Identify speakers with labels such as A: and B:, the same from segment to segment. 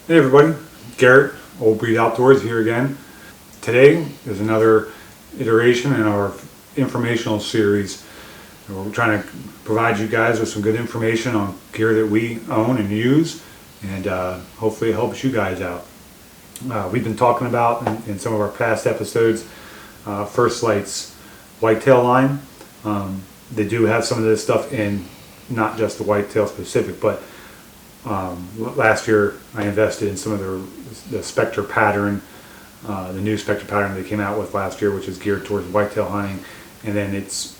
A: Hey everybody, Garrett, Old Breed Outdoors here again. Today is another iteration in our informational series. We're trying to provide you guys with some good information on gear that we own and use, and hopefully it helps you guys out. We've been talking about in some of our past episodes Firstlite's whitetail line. They do have some of this stuff in not just the whitetail specific, but last year I invested in some of the Spectre pattern, the new Spectre pattern they came out with last year, which is geared towards whitetail hunting. And then it's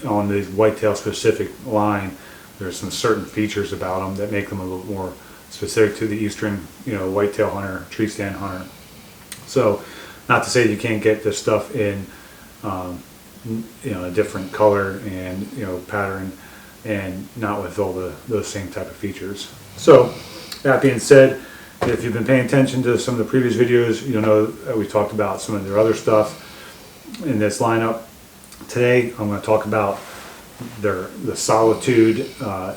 A: on the whitetail specific line, there's some certain features about them that make them a little more specific to the eastern, whitetail hunter, tree stand hunter. So, not to say you can't get this stuff in, a different color and pattern, and not with all those same type of features. So, that being said, if you've been paying attention to some of the previous videos, you'll know that we talked about some of their other stuff in this lineup. Today, I'm going to talk about the Solitude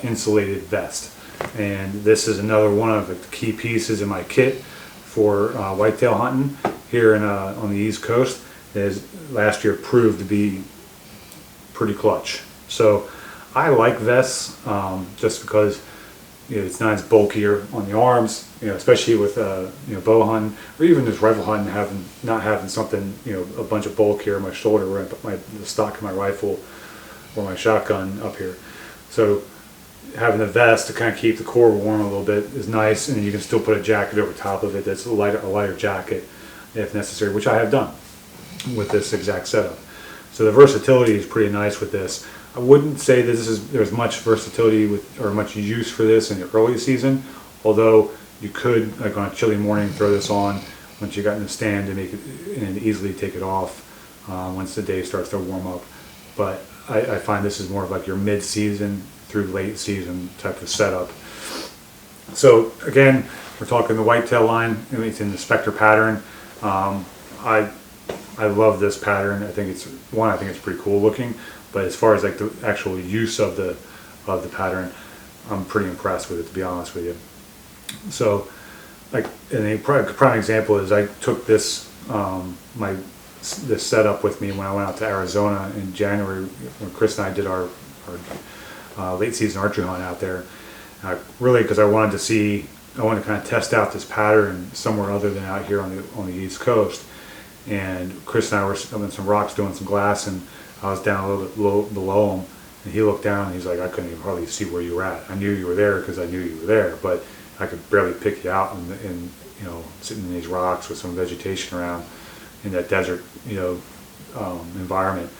A: Insulated Vest. And this is another one of the key pieces in my kit for whitetail hunting here on the East Coast. That last year proved to be pretty clutch. So I like vests just because it's not as bulkier on the arms, especially with bow hunting or even just rifle hunting, not having something, a bunch of bulk here on my shoulder where I put the stock of my rifle or my shotgun up here. So having the vest to kind of keep the core warm a little bit is nice, and then you can still put a jacket over top of it that's a lighter jacket if necessary, which I have done with this exact setup. So the versatility is pretty nice with this. I wouldn't say that there's much versatility or much use for this in the early season, although you could, like on a chilly morning, throw this on once you got in the stand and easily take it off once the day starts to warm up. But I find this is more of like your mid-season through late season type of setup. So again, we're talking the whitetail line, and it's in the Spectre pattern. I love this pattern. I think it's pretty cool looking. But as far as like the actual use of the pattern, I'm pretty impressed with it, to be honest with you. So, like, a prime example is I took this this setup with me when I went out to Arizona in January when Chris and I did our late season archery hunt out there. Really, because I wanted to kind of test out this pattern somewhere other than out here on the East Coast. And Chris and I were up in some rocks doing some glass, and I was down a little bit below him, and he looked down and he's like, I couldn't even hardly see where you were at. I knew you were there because I knew you were there, but I could barely pick you out and sitting in these rocks with some vegetation around in that desert environment.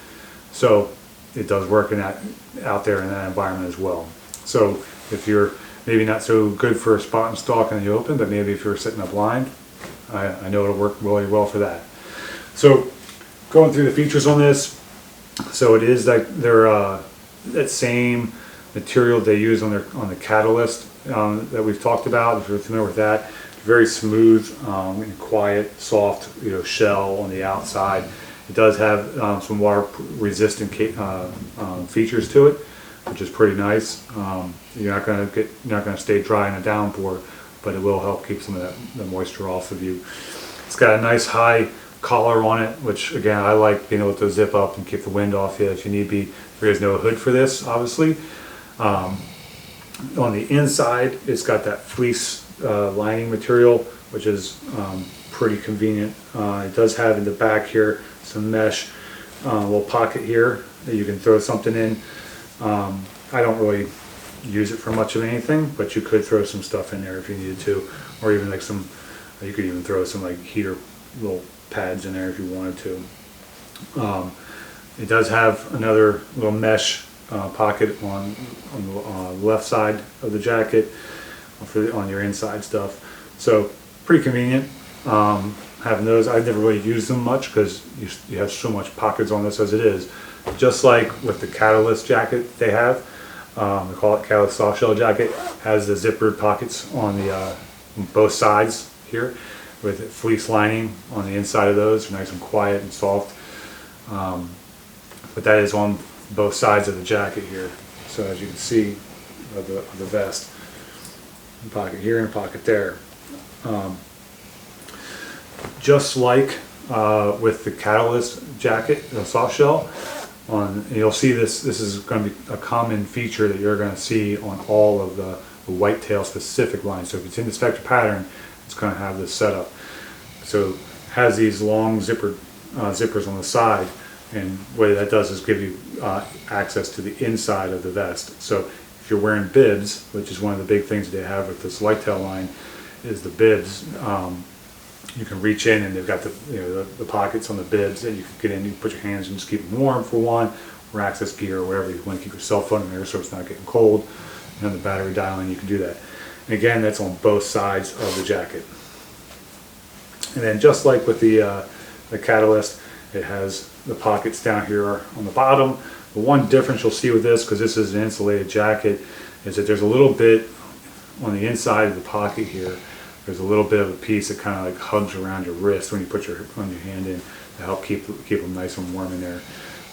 A: So it does work out there in that environment as well. So if you're maybe not so good for a spot and stalk in the open, but maybe if you're sitting up blind, I know it'll work really well for that. So going through the features on this, so it is like that same material they use on the Catalyst that we've talked about. If you're familiar with that, very smooth and quiet, soft shell on the outside. It does have some water resistant features to it, which is pretty nice. You're not going to stay dry in a downpour, but it will help keep some of the moisture off of you. It's got a nice high collar on it, which again I like being able to zip up and keep the wind off you if you need be. There is no hood for this, obviously. On the inside, it's got that fleece lining material, which is pretty convenient. It does have in the back here some mesh, little pocket here that you can throw something in. I don't really use it for much of anything, but you could throw some stuff in there if you needed to, or even like you could even throw some like heater little pads in there if you wanted to. It does have another little mesh pocket on the left side of the jacket on your inside stuff. So pretty convenient having those. I've never really used them much because you have so much pockets on this as it is. Just like with the Catalyst jacket they have, they call it Catalyst soft shell jacket, has the zippered pockets on both sides here, with fleece lining on the inside of those, nice and quiet and soft. But that is on both sides of the jacket here. So as you can see, of the vest, a pocket here and a pocket there. Just like with the Catalyst jacket, the soft shell, you'll see this is going to be a common feature that you're going to see on all of the whitetail specific lines. So if it's in the Spectre pattern, it's going to have this setup. So it has these long zippers on the side, and what that does is give you access to the inside of the vest. So if you're wearing bibs, which is one of the big things that they have with this whitetail line, is the bibs. You can reach in, and they've got the pockets on the bibs that you can get in. You can put your hands in, just keep them warm for one, or access gear, or wherever you want to keep your cell phone in there so it's not getting cold. And the battery dialing, you can do that. And again, that's on both sides of the jacket. And then just like with the Catalyst, it has the pockets down here on the bottom. The one difference you'll see with this, because this is an insulated jacket, is that there's a little bit on the inside of the pocket here. There's a little bit of a piece that kind of like hugs around your wrist when you put your hand in to help keep them nice and warm in there.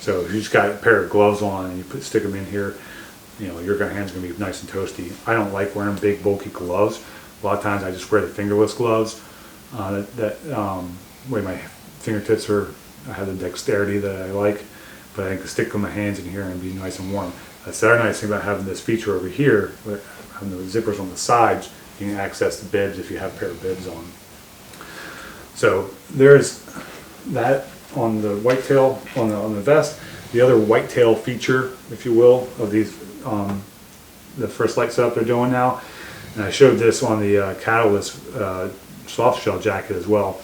A: So if you just got a pair of gloves on and you stick them in here, your hand's gonna be nice and toasty. I don't like wearing big bulky gloves. A lot of times I just wear the fingerless gloves way my fingertips I have the dexterity that I like, but I can stick them my hands in here and be nice and warm. That's the other nice thing about having this feature over here, having the zippers on the sides. You can access the bibs if you have a pair of bibs on. So there's that on the whitetail, on the vest. The other whitetail feature, if you will, of these the Firstlite setup they're doing now, and I showed this on the Catalyst soft shell jacket as well.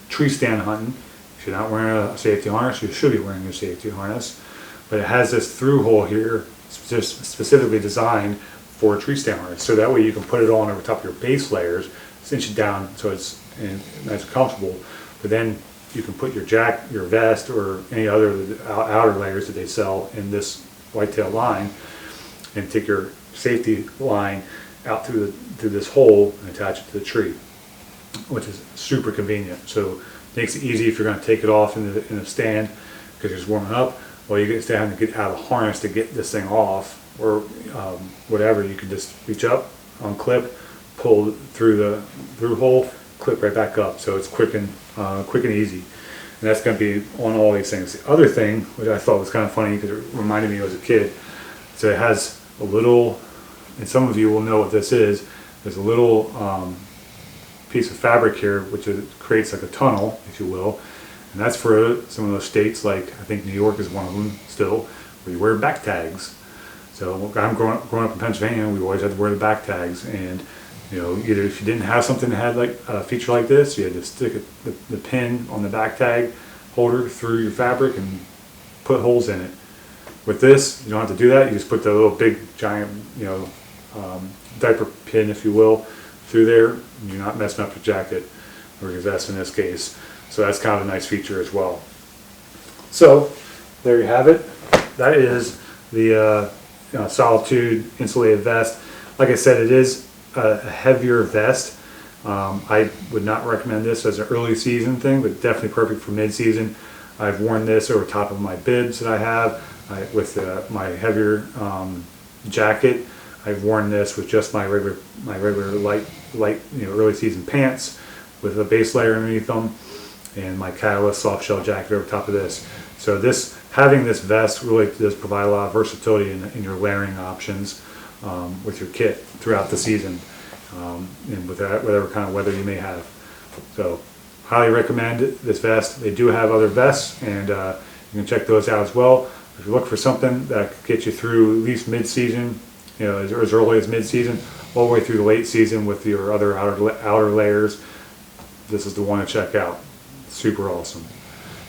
A: Tree stand hunting. If you're not wearing a safety harness, you should be wearing your safety harness. But it has this through hole here, specifically designed for a tree stand harness. So that way you can put it on over top of your base layers, cinch it down so it's nice and comfortable. But then you can put your vest, or any other outer layers that they sell in this whitetail line, and take your safety line out through this hole and attach it to the tree, which is super convenient. So it makes it easy if you're going to take it off in the stand because you're just warming up. Well, you get having to get out of the harness to get this thing off, or whatever. You can just reach up, unclip, pull through the through hole, clip right back up. So it's quick and easy. And that's going to be on all these things. The other thing, which I thought was kind of funny because it reminded me as a kid, so it has a little, and some of you will know what this is. There's a little piece of fabric here which creates like a tunnel, if you will, and that's for some of those states, like I think New York is one of them still, where you wear back tags. So I'm growing up in Pennsylvania, we always had to wear the back tags, and either if you didn't have something that had like a feature like this, you had to stick the pin on the back tag holder through your fabric and put holes in it. With this, you don't have to do that. You just put the little big giant, diaper pin, if you will, through there. And you're not messing up your jacket, or your vest in this case. So that's kind of a nice feature as well. So there you have it. That is the Solitude Insulated Vest. Like I said, it is a heavier vest. I would not recommend this as an early season thing, but definitely perfect for mid-season. I've worn this over top of my bibs that I have with my heavier jacket. I've worn this with just my regular light early season pants with a base layer underneath them, and my Catalyst soft shell jacket over top of this. So having this vest really does provide a lot of versatility in your layering options with your kit throughout the season, and with whatever kind of weather you may have. So highly recommend this vest. They do have other vests, and you can check those out as well. If you look for something that could get you through at least mid-season, as early as mid-season, all the way through the late season with your other outer layers, this is the one to check out. Super awesome.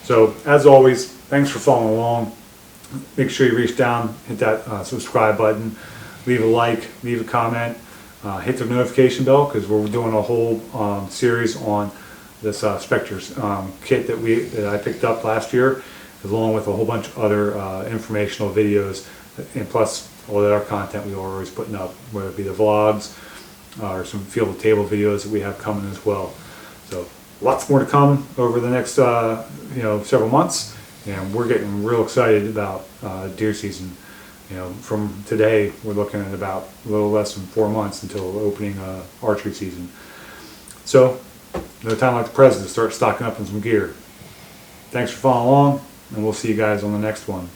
A: So as always, thanks for following along. Make sure you reach down, hit that subscribe button, leave a like, leave a comment, hit the notification bell, because we're doing a whole series on this Spectre's kit that I picked up last year, along with a whole bunch of other informational videos, and plus all the other content we are always putting up, whether it be the vlogs or some field to table videos that we have coming as well. So lots more to come over the next several months, and we're getting real excited about deer season. From today, we're looking at about a little less than 4 months until opening archery season. So, no time like the present to start stocking up on some gear. Thanks for following along, and we'll see you guys on the next one.